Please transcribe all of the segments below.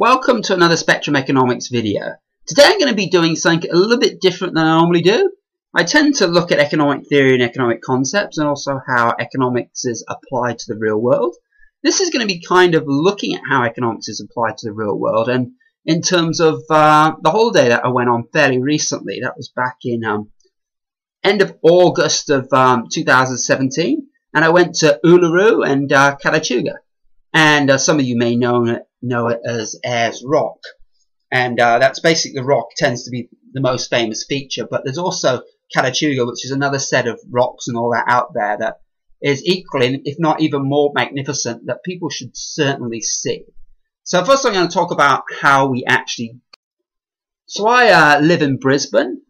Welcome to another Spectrum Economics video. Today I'm going to be doing something a little bit different than I normally do. I tend to look at economic theory and economic concepts and also how economics is applied to the real world. This is going to be kind of looking at how economics is applied to the real world, and in terms of the holiday that I went on fairly recently. That was back in end of August of 2017, and I went to Uluru and Kata Tjuta. And some of you may know it as Ayers Rock, and that's basically the rock tends to be the most famous feature, but there's also Kata Tjuta, which is another set of rocks and all that out there that is equally, if not even more magnificent, that people should certainly see. So first I'm going to talk about how we actually... So I live in Brisbane,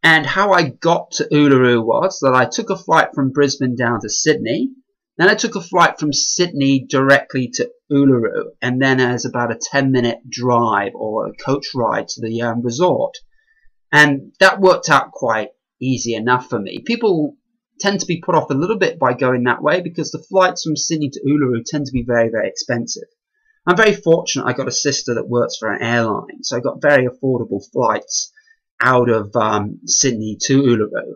and how I got to Uluru was that I took a flight from Brisbane down to Sydney. Then I took a flight from Sydney directly to Uluru, and then there's about a 10-minute drive or a coach ride to the resort. And that worked out quite easy enough for me. People tend to be put off a little bit by going that way because the flights from Sydney to Uluru tend to be very, very expensive. I'm very fortunate I got a sister that works for an airline, so I got very affordable flights out of Sydney to Uluru.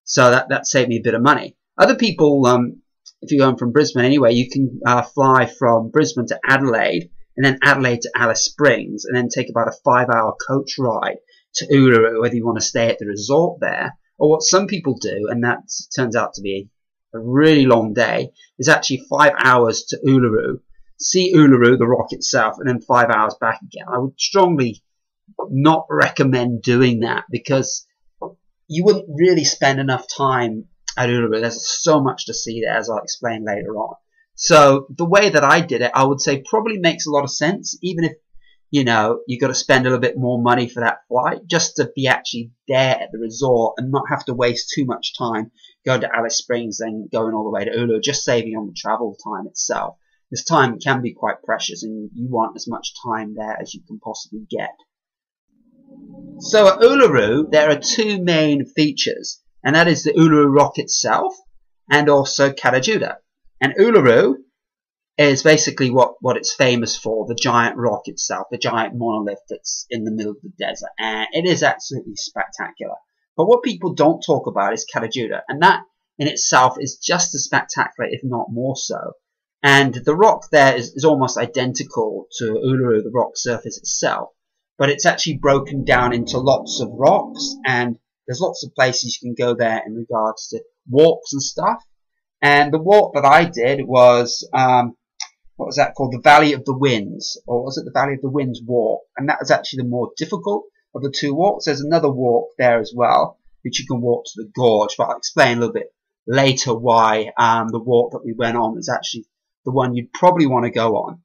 So that saved me a bit of money. Other people... if you're going from Brisbane anyway, you can fly from Brisbane to Adelaide, and then Adelaide to Alice Springs, and then take about a 5-hour coach ride to Uluru, whether you want to stay at the resort there, or what some people do, and that turns out to be a really long day, is actually 5 hours to Uluru, see Uluru, the rock itself, and then 5 hours back again. I would strongly not recommend doing that, because you wouldn't really spend enough time at Uluru. There's so much to see there, as I'll explain later on. So the way that I did it, I would say probably makes a lot of sense, even if, you know, you've got to spend a little bit more money for that flight, just to be actually there at the resort and not have to waste too much time going to Alice Springs and going all the way to Uluru, just saving on the travel time itself. This time can be quite precious, and you want as much time there as you can possibly get. So at Uluru, there are two main features, and that is the Uluru Rock itself, and also Kata Tjuta. And Uluru is basically what it's famous for, the giant rock itself, the giant monolith that's in the middle of the desert. And it is absolutely spectacular. But what people don't talk about is Kata Tjuta, and that in itself is just as spectacular, if not more so. And the rock there is almost identical to Uluru, the rock surface itself, but it's actually broken down into lots of rocks, and there's lots of places you can go there in regards to walks and stuff. And the walk that I did was, what was that called? The Valley of the Winds. Or was it the Valley of the Winds walk? And that was actually the more difficult of the two walks. There's another walk there as well, which you can walk to the gorge. But I'll explain a little bit later why the walk that we went on is actually the one you'd probably want to go on.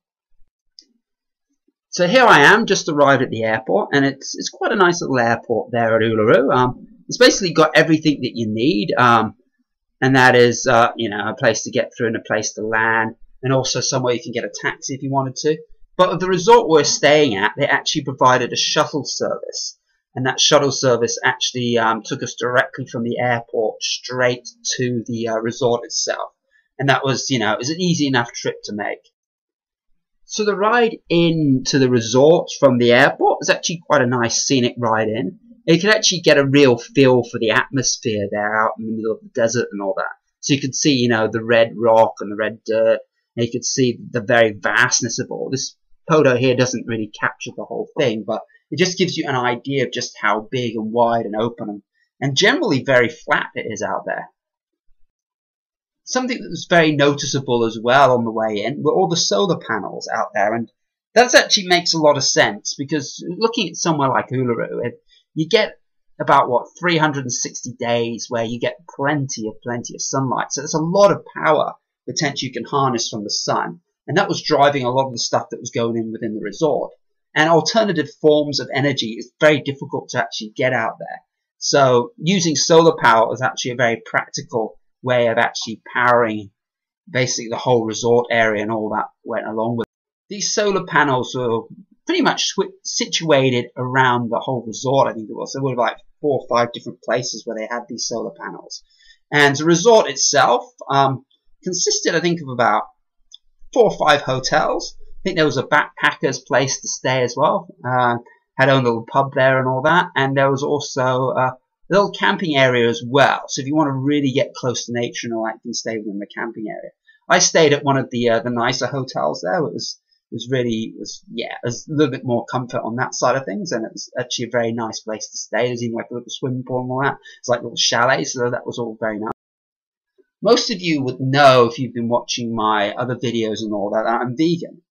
So here I am, just arrived at the airport, and it's quite a nice little airport there at Uluru. It's basically got everything that you need, and that is, you know, a place to get through and a place to land, and also somewhere you can get a taxi if you wanted to. But at the resort we're staying at, they actually provided a shuttle service, and that shuttle service actually took us directly from the airport straight to the resort itself, and that was, you know, it was an easy enough trip to make. So the ride into the resort from the airport is actually quite a nice scenic ride in. You can actually get a real feel for the atmosphere there out in the middle of the desert and all that. So you could see, you know, the red rock and the red dirt, and you could see the very vastness of all. This photo here doesn't really capture the whole thing, but it just gives you an idea of just how big and wide and open and generally very flat it is out there. Something that was very noticeable as well on the way in were all the solar panels out there, and that actually makes a lot of sense, because looking at somewhere like Uluru, you get about, what, 360 days where you get plenty of sunlight. So there's a lot of power potentially you can harness from the sun, and that was driving a lot of the stuff that was going in within the resort. And alternative forms of energy is very difficult to actually get out there. So using solar power was actually a very practical way of actually powering basically the whole resort area and all that went along with it. These solar panels were pretty much situated around the whole resort, I think it was. There were like 4 or 5 different places where they had these solar panels. And the resort itself consisted, I think, of about 4 or 5 hotels. think there was a backpacker's place to stay as well. Had own little pub there and all that, and there was also a little camping area as well. So if you want to really get close to nature and all that, you can stay within the camping area. I stayed at one of the nicer hotels there. It was a little bit more comfort on that side of things, and it was actually a very nice place to stay. There's even like a little swimming pool and all that. It's like little chalets, so that was all very nice. Most of you would know, if you've been watching my other videos and all that I'm vegan.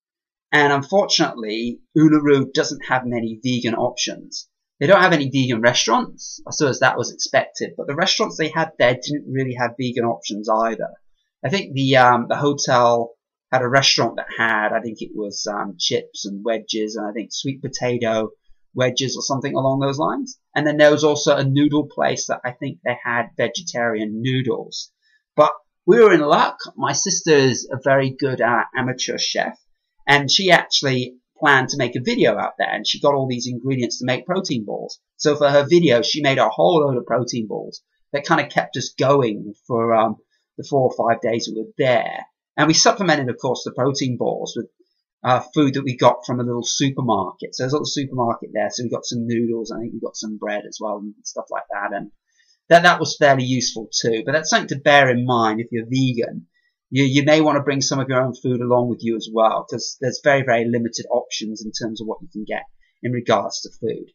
And unfortunately, Uluru doesn't have many vegan options. They don't have any vegan restaurants, I suppose that was expected, but the restaurants they had there didn't really have vegan options either. I think the hotel had a restaurant that had, I think it was chips and wedges, and I think sweet potato wedges or something along those lines. And then there was also a noodle place that I think they had vegetarian noodles. But we were in luck. My sister is a very good amateur chef, and she actually planned to make a video out there, and she got all these ingredients to make protein balls. So for her video, she made a whole load of protein balls that kind of kept us going for the 4 or 5 days we were there. And we supplemented, of course, the protein balls with food that we got from a little supermarket. So there's a little supermarket there, so we got some noodles, I think we got some bread as well and stuff like that. And that was fairly useful too. But that's something to bear in mind if you're vegan. You may want to bring some of your own food along with you as well, because there's very, very limited options in terms of what you can get in regards to food.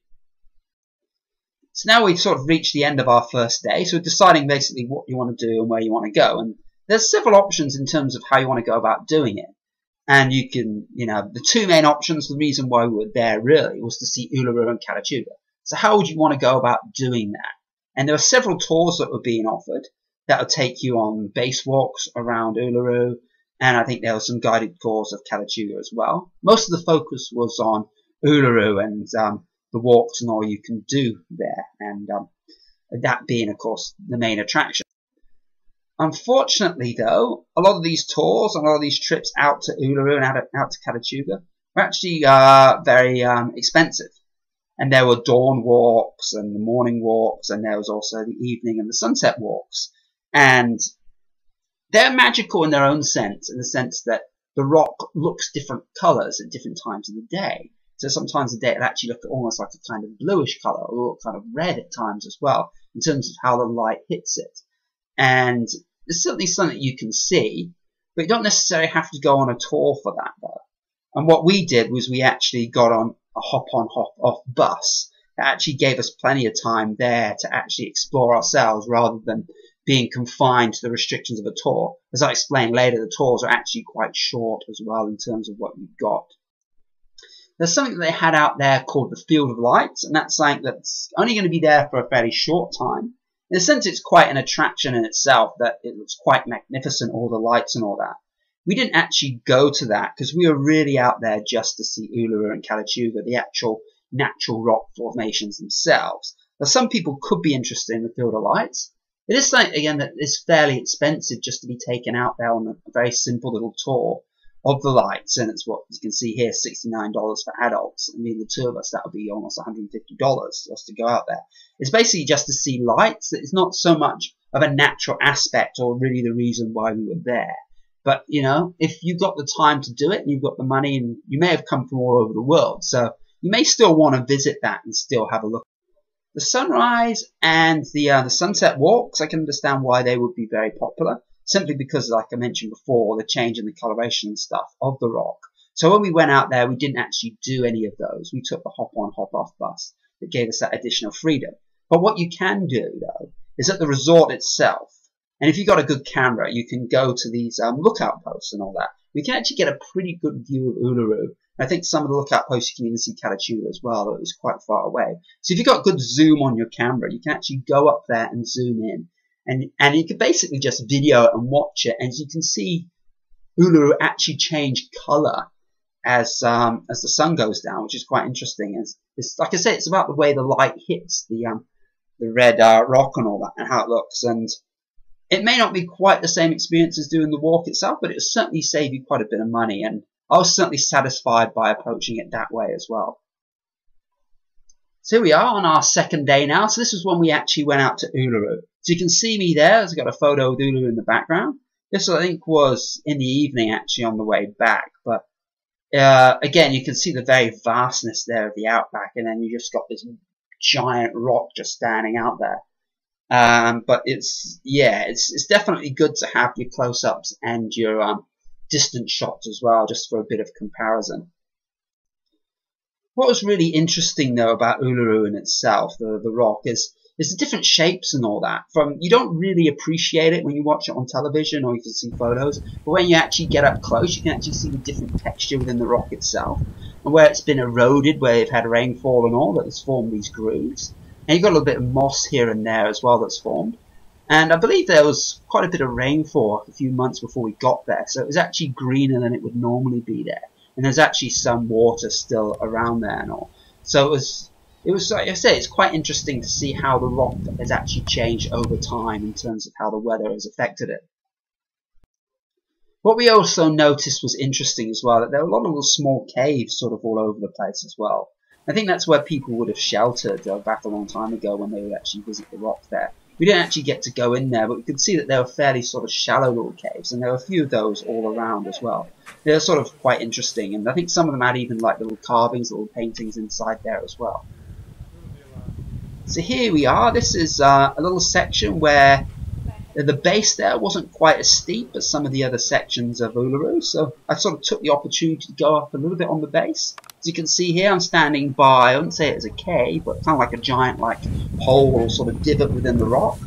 So now we've sort of reached the end of our first day, so we're deciding basically what you want to do and where you want to go. And there's several options in terms of how you want to go about doing it. And you can, the two main options, the reason why we were there really was to see Uluru and Kata Tjuta. So how would you want to go about doing that? And there were several tours that were being offered that would take you on base walks around Uluru, and I think there were some guided tours of Kata Tjuta as well. Most of the focus was on Uluru and the walks and all you can do there, and that being, of course, the main attraction. Unfortunately, though, a lot of these tours and a lot of these trips out to Uluru and out to Kata Tjuta were actually very expensive. And there were dawn walks and the morning walks, and there was also the evening and the sunset walks. And they're magical in their own sense, in the sense that the rock looks different colours at different times of the day. So sometimes the day it'll actually look almost like a kind of bluish colour, or look kind of red at times as well, in terms of how the light hits it. And it's certainly something you can see, but you don't necessarily have to go on a tour for that, though. And what we did was we actually got on a hop-on, hop-off bus that actually gave us plenty of time there to actually explore ourselves rather than being confined to the restrictions of a tour. As I explained later, the tours are actually quite short as well in terms of what you've got. There's something that they had out there called the Field of Lights, and that's something that's only going to be there for a fairly short time. In a sense, it's quite an attraction in itself, that it looks quite magnificent, all the lights and all that. We didn't actually go to that because we were really out there just to see Uluru and Kata Tjuta, the actual natural rock formations themselves. Now, some people could be interested in the Field of Lights. It is something, again, that is fairly expensive just to be taken out there on a very simple little tour of the lights. And it's what you can see here, $69 for adults. I mean, the two of us, that would be almost $150 just to go out there. It's basically just to see lights. It's not so much of a natural aspect or really the reason why we were there. But, if you've got the time to do it and you've got the money, and you may have come from all over the world, so you may still want to visit that and still have a look. The sunrise and the sunset walks, I can understand why they would be very popular, simply because, like I mentioned before, the change in the coloration and stuff of the rock. So when we went out there, we didn't actually do any of those. We took the hop-on, hop-off bus that gave us that additional freedom. But what you can do, though, is at the resort itself, and if you've got a good camera, you can go to these lookout posts and all that. We can actually get a pretty good view of Uluru. I think some of the lookout posts you can even see Kata Tjuta as well, though it's quite far away. So if you've got good zoom on your camera, you can actually go up there and zoom in. And you can basically just video it and watch it, and you can see Uluru actually change colour as the sun goes down, which is quite interesting. It's like I say, it's about the way the light hits the red rock and all that, and how it looks. And it may not be quite the same experience as doing the walk itself, but it'll certainly save you quite a bit of money. And I was certainly satisfied by approaching it that way as well. So here we are on our second day now. So this is when we actually went out to Uluru. So you can see me there. I've got a photo of Uluru in the background. This, I think, was in the evening actually on the way back. But again, you can see the very vastness there of the outback, and then you just got this giant rock just standing out there. But it's definitely good to have your close-ups and your distant shots as well, just for a bit of comparison. What was really interesting though about Uluru in itself, the rock, is the different shapes and all that. You don't really appreciate it when you watch it on television or you can see photos, but when you actually get up close, you can actually see the different texture within the rock itself, and where it's been eroded, where you've had rainfall and all, that has formed these grooves. And you've got a little bit of moss here and there as well that's formed. And I believe there was quite a bit of rainfall a few months before we got there, so it was actually greener than it would normally be there. And there's actually some water still around there and all. So it was like I say, it's quite interesting to see how the rock has actually changed over time in terms of how the weather has affected it. What we also noticed was interesting as well, that there were a lot of little small caves sort of all over the place as well. I think that's where people would have sheltered back a long time ago when they would actually visit the rock there. We didn't actually get to go in there, but we could see that there were fairly sort of shallow little caves, and there were a few of those all around as well. They're sort of quite interesting, and I think some of them had even like little carvings, little paintings inside there as well. So here we are. This is a little section where the base there wasn't quite as steep as some of the other sections of Uluru, so I sort of took the opportunity to go up a little bit on the base. As you can see here, I'm standing by, I wouldn't say it as a cave, but kind of like a giant hole or sort of divot within the rock.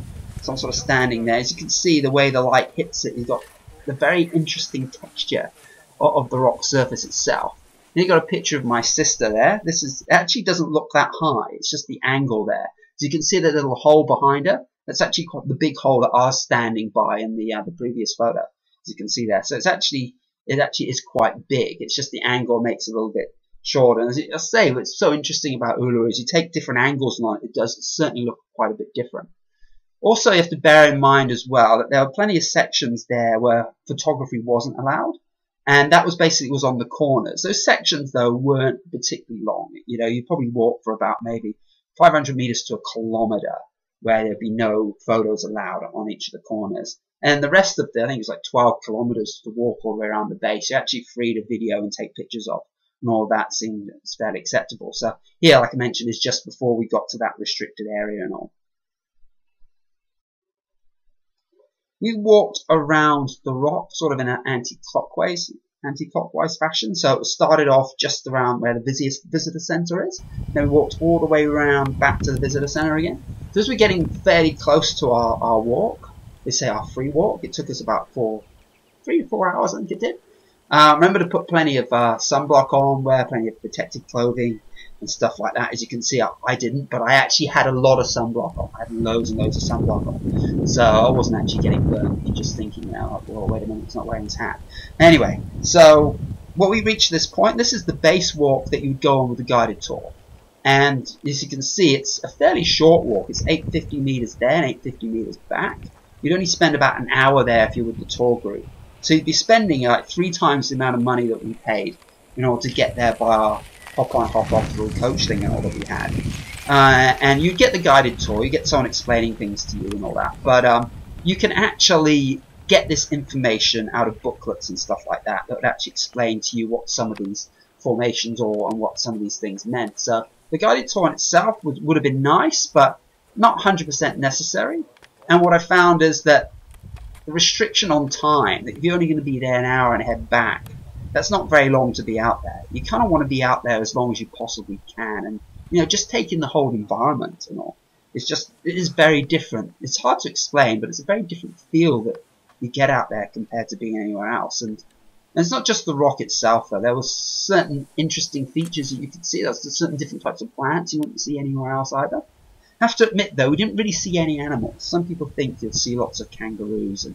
So I'm sort of standing there. As you can see, the way the light hits it, you've got the very interesting texture of the rock surface itself. And you've got a picture of my sister there. It actually doesn't look that high, it's just the angle there. As you can see the little hole behind her, that's actually quite the big hole that I was standing by in the previous photo, as you can see there. So it actually is quite big. It's just the angle makes it a little bit shorter. And as I say, what's so interesting about Uluru is you take different angles on it, it does certainly look quite a bit different. Also, you have to bear in mind as well that there were plenty of sections there where photography wasn't allowed, and that was basically on the corners. Those sections though weren't particularly long. You know, you probably walk for about maybe 500 meters to a kilometer, where there'd be no photos allowed on each of the corners. And the rest of I think it was like 12 kilometers to walk all the way around the base. You're actually free to video and take pictures of, and all that seemed fairly acceptable. So here, like I mentioned, is just before we got to that restricted area and all. We walked around the rock sort of in an anti-clockwise fashion. So it started off just around where the visitor centre is. Then we walked all the way around back to the visitor centre again. So as we're getting fairly close to our walk, they say our free walk, it took us about 3 to 4 hours, I think it did. Remember to put plenty of sunblock on, wear plenty of protective clothing and stuff like that. As you can see, I didn't, but I actually had a lot of sunblock on. I had loads and loads of sunblock on. So I wasn't actually getting burned. You're just thinking now, well, wait a minute, it's not wearing his hat. Anyway, so when we reached this point, this is the base walk that you would go on with the guided tour. And as you can see, it's a fairly short walk. It's 850 meters there and 850 meters back. You'd only spend about an hour there if you're with the tour group. So you'd be spending like 3 times the amount of money that we paid in order to get there by our hop-on, hop-off little coach thing and all that we had. And you get the guided tour, you get someone explaining things to you and all that. But you can actually get this information out of booklets and stuff like that that would actually explain to you what some of these formations are and what some of these things meant. So the guided tour in itself would have been nice, but not 100% necessary. And what I found is that the restriction on time, that if you're only going to be there an hour and head back, that's not very long to be out there. You kind of want to be out there as long as you possibly can, and you know, just take in the whole environment and all. It is very different. It's hard to explain, but it's a very different feel that you get out there compared to being anywhere else. And it's not just the rock itself though. There were certain interesting features that you could see. There's certain different types of plants you wouldn't see anywhere else either. I have to admit though, we didn't really see any animals. Some people think you'll see lots of kangaroos and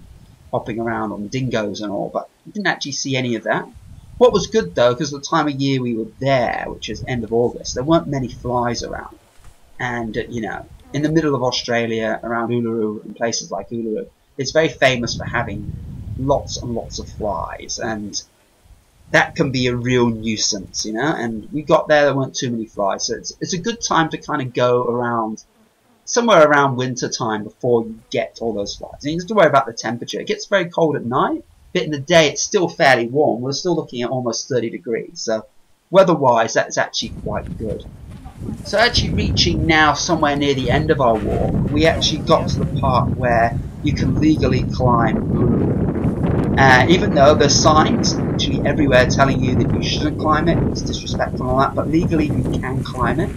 hopping around on dingoes and all, but we didn't actually see any of that. What was good though, because the time of year we were there, which is end of August, there weren't many flies around. And you know, in the middle of Australia, around Uluru and places like Uluru, it's very famous for having lots and lots of flies, and that can be a real nuisance, you know. And we got there weren't too many flies, so it's a good time to kind of go around somewhere around winter time before you get all those flies. And you have to worry about the temperature. It gets very cold at night, but in the day it's still fairly warm. We're still looking at almost 30 degrees, so weather-wise that's actually quite good. So actually reaching now somewhere near the end of our walk, we actually got to the part where you can legally climb Uluru. Even though there's signs actually everywhere telling you that you shouldn't climb it, it's disrespectful and all that, but legally you can climb it.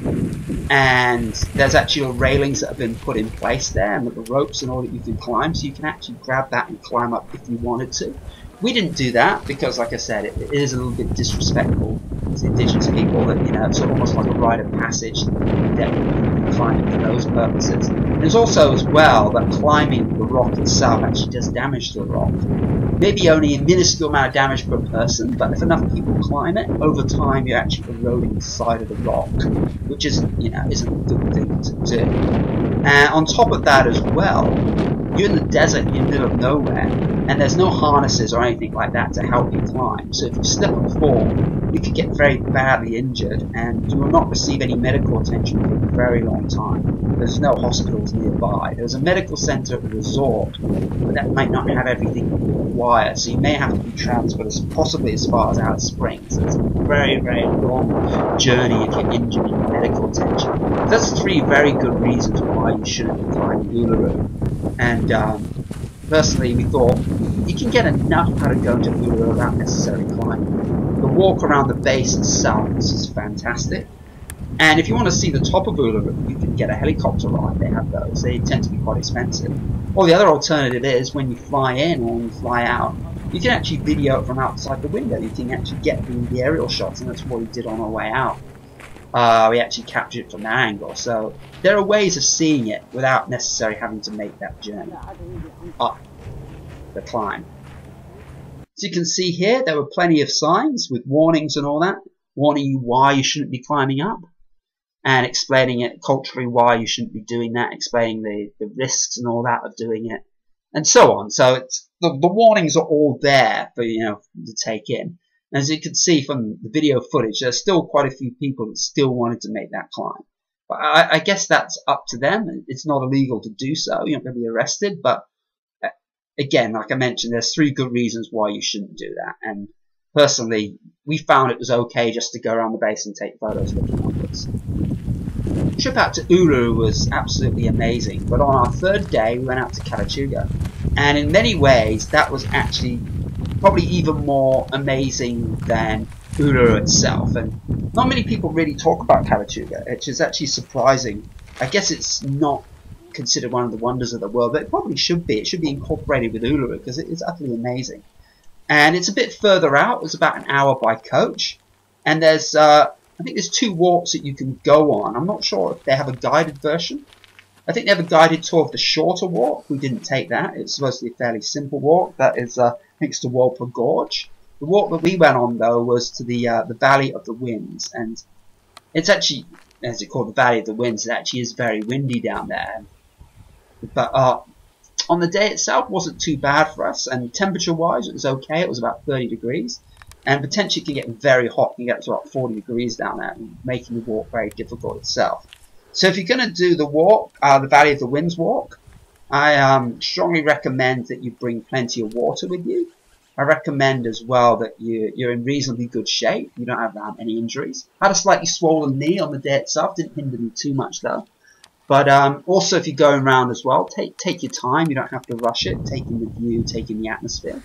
And there's actually railings that have been put in place there, and with the ropes and all that you can climb, so you can actually grab that and climb up if you wanted to. We didn't do that because, like I said, it is a little bit disrespectful to indigenous people. That, you know, it's almost like a rite of passage that you climb it for those purposes. There's also as well that climbing the rock itself actually does damage to the rock. Maybe only a minuscule amount of damage per person, but if enough people climb it, over time you're actually eroding the side of the rock, which isn't a good thing to do. And on top of that as well, you're in the desert, you're in the middle of nowhere, and there's no harnesses or anything like that to help you climb. So if you slip and fall, you could get very badly injured, and you will not receive any medical attention for a very long time. There's no hospitals nearby. There's a medical centre at the resort, but that might not have everything you require, so you may have to be transferred possibly as far as Alice Springs. So it's a very, very long journey if you're injured and need medical attention. That's 3 very good reasons why you shouldn't climb Uluru. And personally, we thought you can get enough out of going to Uluru without necessarily climbing. The walk around the base itself is fantastic. And if you want to see the top of Uluru, you can get a helicopter ride. They have those. They tend to be quite expensive. Or the other alternative is when you fly in or when you fly out, you can actually video it from outside the window. You can actually get the aerial shots, and that's what we did on our way out. We actually captured it from that angle. So there are ways of seeing it without necessarily having to make that journey up the climb. So you can see here there were plenty of signs with warnings and all that, warning you why you shouldn't be climbing up, and explaining it culturally why you shouldn't be doing that, explaining the risks and all that of doing it, and so on. So it's the warnings are all there for to take in. As you can see from the video footage, there's still quite a few people that still wanted to make that climb. But I guess that's up to them. It's not illegal to do so. You're not going to be arrested. But again, like I mentioned, there's 3 good reasons why you shouldn't do that. And personally, we found it was okay just to go around the base and take photos looking upwards. The trip out to Uluru was absolutely amazing. But on our 3rd day, we went out to Kata Tjuta. And in many ways, that was actually probably even more amazing than Uluru itself. And not many people really talk about Kata Tjuta, which is actually surprising. I guess it's not considered one of the wonders of the world, but it probably should be. It should be incorporated with Uluru because it is utterly amazing. And it's a bit further out. It's about an hour by coach. And there's, I think there's 2 walks that you can go on. I'm not sure if they have a guided version. I think they have a guided tour of the shorter walk. We didn't take that. It's supposed to be a fairly simple walk. That is, I think it's to Walper Gorge. The walk that we went on, though, was to the Valley of the Winds. And it's actually, as it's called, the Valley of the Winds. It actually is very windy down there. But on the day itself, it wasn't too bad for us. And temperature-wise, it was okay. It was about 30 degrees. And potentially it can get very hot. You can get to about 40 degrees down there, making the walk very difficult itself. So if you're going to do the walk, the Valley of the Winds walk, I strongly recommend that you bring plenty of water with you. I recommend as well that you're in reasonably good shape. You don't have any injuries. I had a slightly swollen knee on the day itself. Didn't hinder me too much though. But also if you're going around as well, take your time. You don't have to rush it. Taking the view, taking the atmosphere.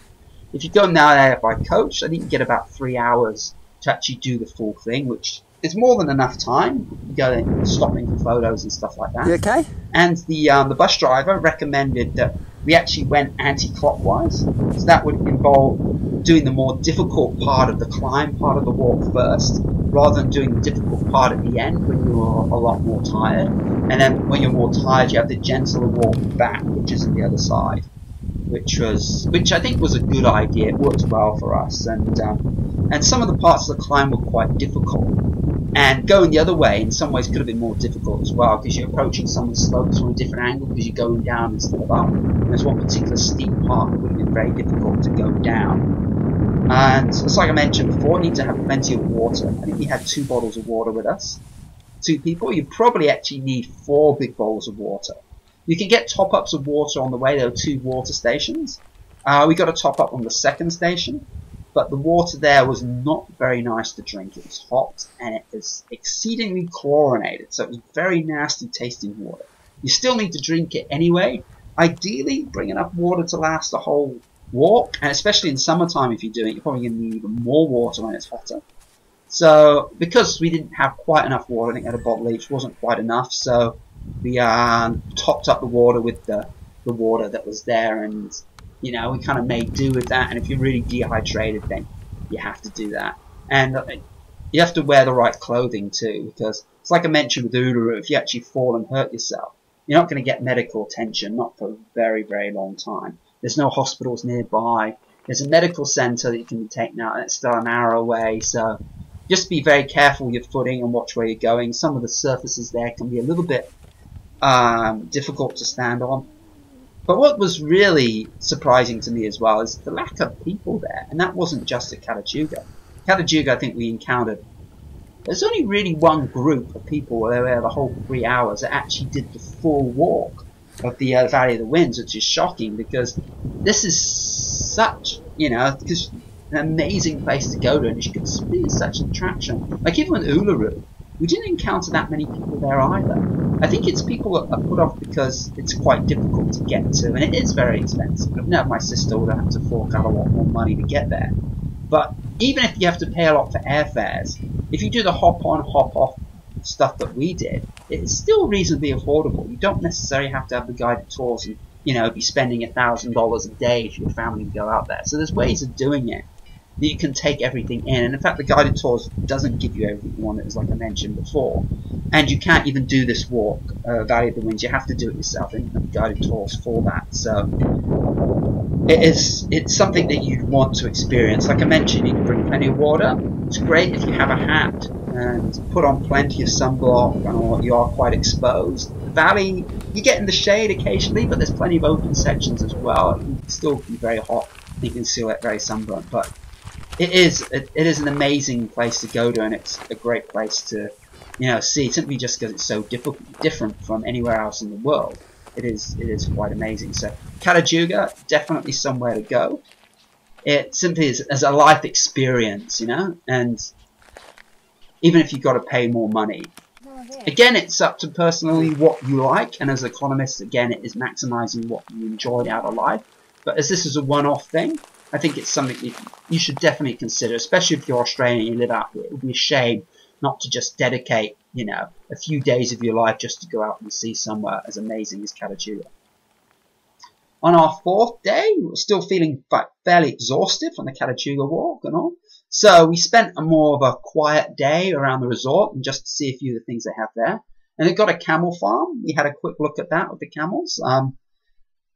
If you go now there by coach, I think you get about 3 hours to actually do the full thing, which is more than enough time. You go there, stopping for photos and stuff like that. You okay? And the bus driver recommended that we actually went anti-clockwise. So that would involve doing the more difficult part of the climb, part of the walk first, rather than doing the difficult part at the end when you're a lot more tired. And then when you're more tired, you have the gentler walk back, which is on the other side. Which I think was a good idea. It worked well for us, and some of the parts of the climb were quite difficult. And going the other way, in some ways, could have been more difficult as well, because you're approaching some of the slopes from a different angle, because you're going down instead of up. And there's one particular steep part that would have been very difficult to go down. And it's like I mentioned before, you need to have plenty of water. I think we had 2 bottles of water with us. 2 people. You probably actually need 4 big bowls of water. You can get top-ups of water on the way. There are 2 water stations. We got a top up on the second station, but the water there was not very nice to drink. It was hot and it was exceedingly chlorinated, so it was very nasty tasting water. You still need to drink it anyway. Ideally, bring enough water to last the whole walk, and especially in summertime if you're doing it, you're probably going to need even more water when it's hotter. So, because we didn't have quite enough water, I think at a bottle each wasn't quite enough, so we topped up the water with the water that was there, and you know, we kind of made do with that. And if you're really dehydrated, then you have to do that. And you have to wear the right clothing too, because it's like I mentioned with Uluru, if you actually fall and hurt yourself, you're not going to get medical attention, not for a very, very long time. There's no hospitals nearby. There's a medical centre that you can be taken out, and it's still an hour away, so just be very careful with your footing and watch where you're going. Some of the surfaces there can be a little bit difficult to stand on. But what was really surprising to me as well is the lack of people there, and that wasn't just at Kata Tjuta. Kata Tjuta, I think we encountered, there's only really one group of people where they were there the whole 3 hours that actually did the full walk of the Valley of the Winds, which is shocking because this is such, you know, because an amazing place to go to, and you can see such an attraction. Like even with Uluru, we didn't encounter that many people there either. I think it's people that are put off because it's quite difficult to get to, and it is very expensive. I've known my sister would have to fork out a lot more money to get there. But even if you have to pay a lot for airfares, if you do the hop-on, hop-off stuff that we did, it's still reasonably affordable. You don't necessarily have to have the guided tours and, you know, be spending $1,000 a day for your family to go out there. So there's ways of doing it that you can take everything in. And in fact, the guided tours doesn't give you everything you want, as like I mentioned before. And you can't even do this walk, Valley of the Winds. You have to do it yourself, and you have guided tours for that. So it's something that you'd want to experience. Like I mentioned, you can bring plenty of water. It's great if you have a hat and put on plenty of sunblock or you are quite exposed. The valley, you get in the shade occasionally, but there's plenty of open sections as well. It can still be very hot. You can still get very sunburnt, but it is an amazing place to go to, and it's a great place to, you know, see, simply just because it's so different from anywhere else in the world. It is quite amazing. So Kata Tjuta, definitely somewhere to go. It simply is as a life experience, you know, and even if you've got to pay more money. Again, it's up to personally what you like, and as economists, again, it is maximizing what you enjoyed out of life. But as this is a one-off thing, I think it's something that you should definitely consider, especially if you're Australian and you live out here. It would be a shame not to just dedicate, you know, a few days of your life just to go out and see somewhere as amazing as Kata Tjuta. On our fourth day, we were still feeling fairly exhausted from the Kata Tjuta walk and all. So we spent a more of a quiet day around the resort and just to see a few of the things they have there. And they've got a camel farm. We had a quick look at that with the camels.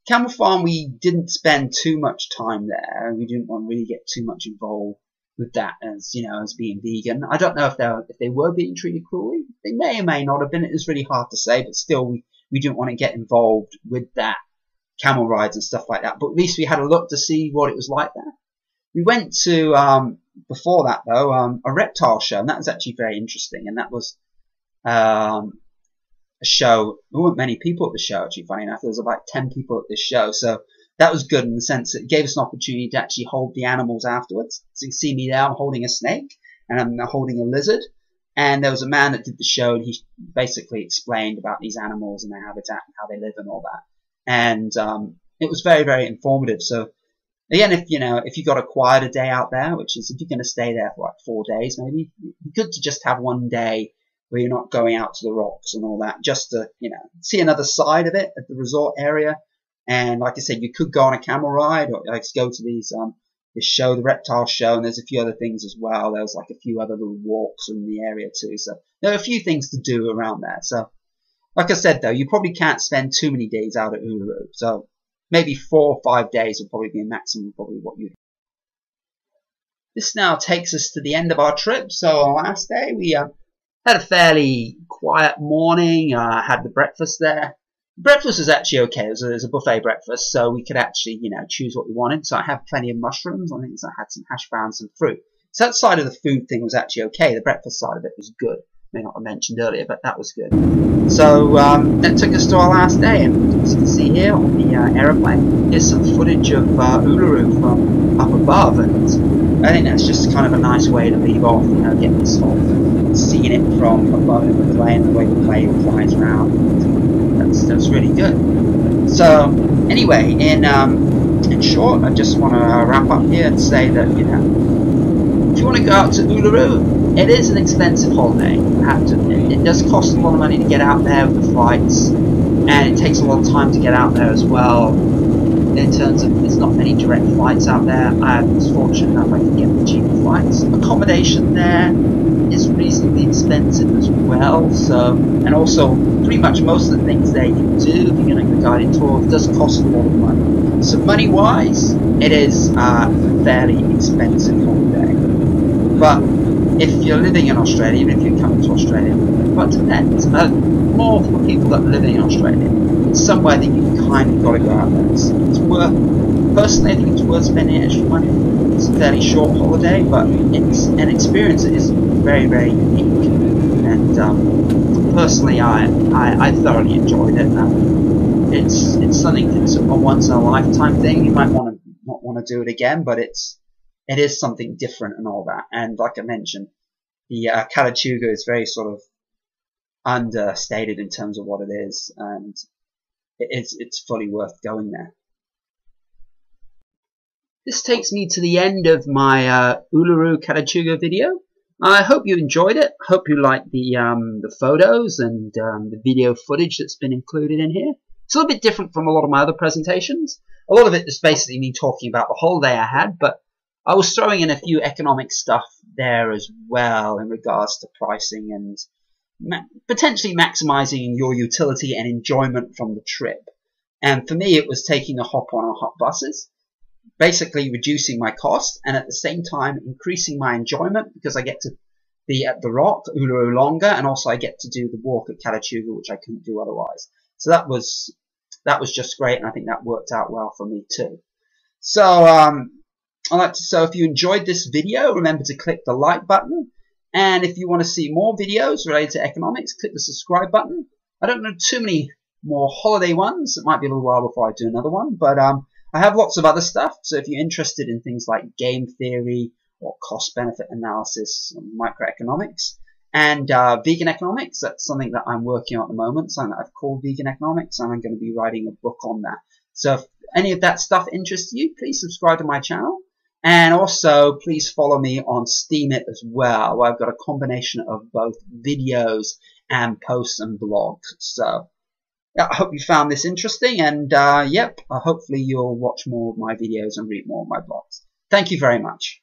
Camel farm, we didn't spend too much time there. We didn't want to really get too much involved with that as, you know, as being vegan. I don't know if they were being treated cruelly. They may or may not have been. It was really hard to say, but still we didn't want to get involved with that, camel rides and stuff like that. But at least we had a look to see what it was like there. We went to, before that though, a reptile show, and that was actually very interesting. And that was a show. There weren't many people at the show, actually, funny enough. There was about 10 people at this show. So that was good in the sense that it gave us an opportunity to actually hold the animals afterwards. So you see me there, I'm holding a snake, and I'm holding a lizard. And there was a man that did the show, and he basically explained about these animals and their habitat and how they live and all that. And it was very, very informative. So again, if you got a quieter day out there, which is if you're going to stay there for like 4 days, maybe it'd be good to just have one day where you're not going out to the rocks and all that, just to, you know, see another side of it at the resort area. And like I said, you could go on a camel ride, or like go to these this show, the reptile show, and there's a few other things as well. There's like a few other little walks in the area too. So there are a few things to do around there. So like I said though, you probably can't spend too many days out at Uluru. So maybe 4 or 5 days would probably be a maximum, probably what you'd. This now takes us to the end of our trip. So on the last day, we had a fairly quiet morning. Had the breakfast there. Breakfast was actually okay. It was a buffet breakfast, so we could actually, you know, choose what we wanted. So I had plenty of mushrooms. I think I had some hash browns and fruit. So that side of the food thing was actually okay. The breakfast side of it was good. may not have mentioned earlier, but that was good. So that took us to our last day, and as you can see here on the aeroplane, here's some footage of Uluru from up above, and I think that's just kind of a nice way to leave off, you know, get this whole seeing it from above in the plane, the way the plane flies around. That's really good. So anyway, in short, I just want to wrap up here and say that, you know, if you want to go out to Uluru, it is an expensive holiday, I have to admit. It does cost a lot of money to get out there with the flights, and it takes a lot of time to get out there as well. In terms of, there's not many direct flights out there. I was fortunate enough I could get the cheaper flights. Accommodation there is reasonably expensive as well, so, and also pretty much most of the things there you can do if you're going to go guided tour, it does cost a lot of money. So money wise, it is a fairly expensive holiday. But if you're living in Australia, even if you're coming to Australia, but it depends. More for people that are living in Australia, it's somewhere that you kind of got to go out there. It's worth, personally I think it's worth spending extra money. It's a fairly short holiday, but it's an experience that is very, very unique. And personally I thoroughly enjoyed it. It's something that's a once in a lifetime thing. You might not want to do it again, but it is something different and all that. And like I mentioned, the Kata Tjuta is very sort of understated in terms of what it is, and it's fully worth going there. This takes me to the end of my Uluru Kata Tjuta video. I hope you enjoyed it. Hope you liked the photos and the video footage that's been included in here. It's a little bit different from a lot of my other presentations. A lot of it is basically me talking about the holiday I had, but I was throwing in a few economic stuff there as well in regards to pricing and potentially maximizing your utility and enjoyment from the trip. And for me, it was taking the hop-on and hop buses, basically reducing my cost and at the same time increasing my enjoyment because I get to be at the rock, Uluru longer, and also I get to do the walk at Kata Tjuta, which I couldn't do otherwise. So that was just great, and I think that worked out well for me too. So so if you enjoyed this video, remember to click the like button. And if you want to see more videos related to economics, click the subscribe button. I don't know too many more holiday ones. It might be a little while before I do another one. But I have lots of other stuff. So if you're interested in things like game theory or cost-benefit analysis, microeconomics, and vegan economics, that's something that I'm working on at the moment, something that I've called vegan economics, and I'm going to be writing a book on that. So if any of that stuff interests you, please subscribe to my channel. And also, please follow me on Steemit as well, where I've got a combination of both videos and posts and blogs. So, yeah, I hope you found this interesting, and hopefully you'll watch more of my videos and read more of my blogs. Thank you very much.